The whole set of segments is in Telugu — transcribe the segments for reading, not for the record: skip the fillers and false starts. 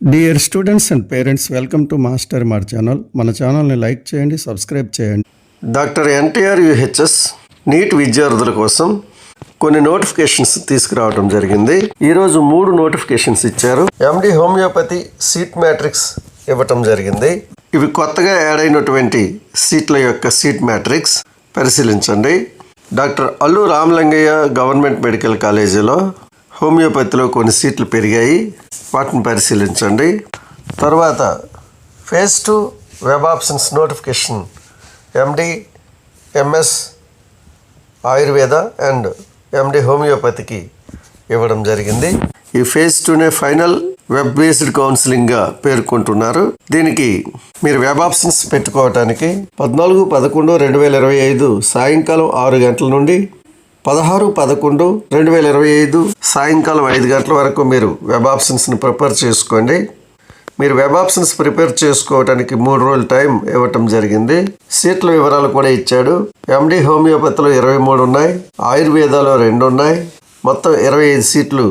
Dear students and parents, welcome to master మార్ ఛానల్. మన ఛానల్ని లైక్ చేయండి, సబ్స్క్రైబ్ చేయండి. డాక్టర్ ఎన్టీఆర్ యూహెచ్ఎస్ నీట్ విద్యార్థుల కోసం కొన్ని నోటిఫికేషన్స్ తీసుకురావడం జరిగింది. ఈరోజు 3 నోటిఫికేషన్స్ ఇచ్చారు. ఎండి హోమియోపతి సీట్ మ్యాట్రిక్స్ ఇవ్వటం జరిగింది. ఇవి కొత్తగా యాడ్ అయినటువంటి సీట్ల యొక్క సీట్ మ్యాట్రిక్స్ పరిశీలించండి. Doctor Allu Ramalingaiah government medical కాలేజీలో హోమియోపతిలో కొన్ని సీట్లు పెరిగాయి, వాటిని పరిశీలించండి. తర్వాత phase 2 web options notification MD MS Ayurveda and MD హోమియోపతికి ఇవ్వడం జరిగింది. ఈ ఫేజ్ 2నే ఫైనల్ వెబ్ బేస్డ్ కౌన్సిలింగ్గా పేర్కొంటున్నారు. దీనికి మీరు వెబ్ ఆప్షన్స్ పెట్టుకోవటానికి 14/11/2025 సాయంకాలం 6 గంటల నుండి 16/11/2025 సాయంకాలం 5 గంటల వరకు మీరు వెబ్ ఆప్షన్స్ని ప్రిపేర్ చేసుకోండి. మీరు వెబ్ ఆప్షన్స్ ప్రిపేర్ చేసుకోవడానికి 3 రోజులు టైం ఇవ్వటం జరిగింది. సీట్ల వివరాలు కూడా ఇచ్చాడు. ఎండి హోమియోపతిలో 23 ఉన్నాయి, ఆయుర్వేదాలో 2 ఉన్నాయి. మొత్తం 25 సీట్లు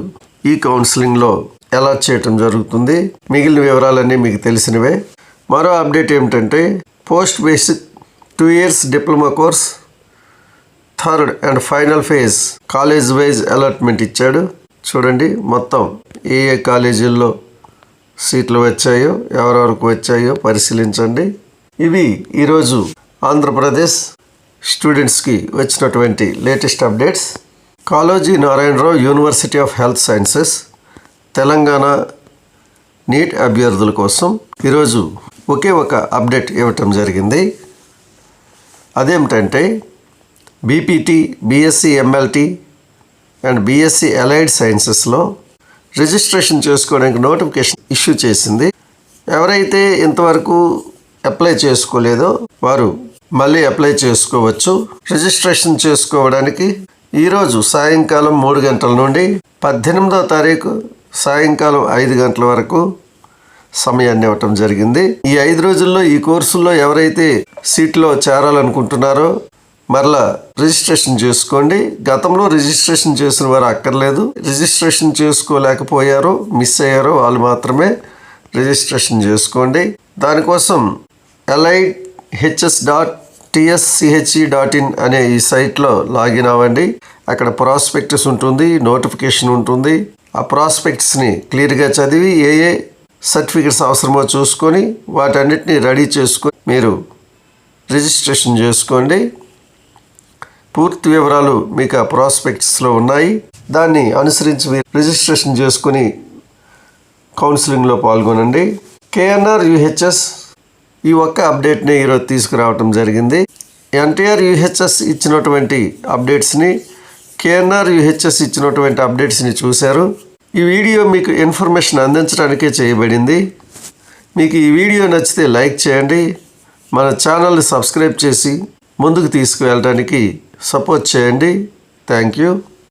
ఈ కౌన్సిలింగ్లో అలాట్ చేయటం జరుగుతుంది. మిగిలిన వివరాలన్నీ మీకు తెలిసినవే. మరో అప్డేట్ ఏమిటంటే post basic 2 years diploma course third and final phase college wise allotment ఇచ్చాడు. చూడండి మొత్తం ఏ కాలేజీల్లో సీట్లు వచ్చాయో, ఎవరెవరికి వచ్చాయో పరిశీలించండి. ఇవి ఈరోజు ఆంధ్రప్రదేశ్ స్టూడెంట్స్కి వచ్చినటువంటి latest updates. Kaloji Narayana Rao university of health sciences Telangana NEET అభ్యర్థుల కోసం ఈరోజు ఒకే ఒక అప్డేట్ ఇవ్వటం జరిగింది. అదేమిటంటే BPT, BSc MLT and BSc allied సైన్సెస్లో రిజిస్ట్రేషన్ చేసుకోవడానికి నోటిఫికేషన్ ఇష్యూ చేసింది. ఎవరైతే ఇంతవరకు అప్లై చేసుకోలేదో వారు మళ్ళీ అప్లై చేసుకోవచ్చు. రిజిస్ట్రేషన్ చేసుకోవడానికి ఈరోజు సాయంకాలం 3 గంటల నుండి 18వ తారీఖు సాయంకాలం 5 గంటల వరకు సమయాన్ని ఇవ్వటం జరిగింది. ఈ 5 రోజుల్లో ఈ కోర్సుల్లో ఎవరైతే సీట్లో చేరాలనుకుంటున్నారో మరలా రిజిస్ట్రేషన్ చేసుకోండి. గతంలో రిజిస్ట్రేషన్ చేసిన వారు అక్కర్లేదు. రిజిస్ట్రేషన్ చేసుకోలేకపోయారో మిస్ అయ్యారో వాళ్ళు మాత్రమే రిజిస్ట్రేషన్ చేసుకోండి. దానికోసం alliedhs.tschhe.in అనే ఈ సైట్లో లాగిన్ అవ్వండి. అక్కడ ప్రాస్పెక్టస్ ఉంటుంది, నోటిఫికేషన్ ఉంటుంది. ఆ ప్రాస్పెక్ట్స్ని క్లియర్గా చదివి ఏ సర్టిఫికెట్స్ అవసరమో చూసుకొని వాటన్నిటిని రెడీ చేసుకొని మీరు రిజిస్ట్రేషన్ చేసుకోండి. పూర్తి వివరాలు మీకు ఆ ప్రాస్పెక్ట్స్లో ఉన్నాయి. దాన్ని అనుసరించి మీరు రిజిస్ట్రేషన్ చేసుకుని కౌన్సిలింగ్లో పాల్గొనండి. కేఎన్ఆర్ యూహెచ్ఎస్ ఈ ఒక్క అప్డేట్ని ఈరోజు తీసుకురావటం జరిగింది. ఎన్టీఆర్ యూహెచ్ఎస్ ఇచ్చినటువంటి అప్డేట్స్ని, కేఎన్ఆర్ యూహెచ్ఎస్ ఇచ్చినటువంటి అప్డేట్స్ని చూశారు. ఈ వీడియో మీకు ఇన్ఫర్మేషన్ అందించడానికే చేయబడింది. మీకు ఈ వీడియో నచ్చితే లైక్ చేయండి. మన ఛానల్ని సబ్స్క్రైబ్ చేసి ముందుకు తీసుకువెళ్ళడానికి సపోర్ట్ చేయండి. Thank you.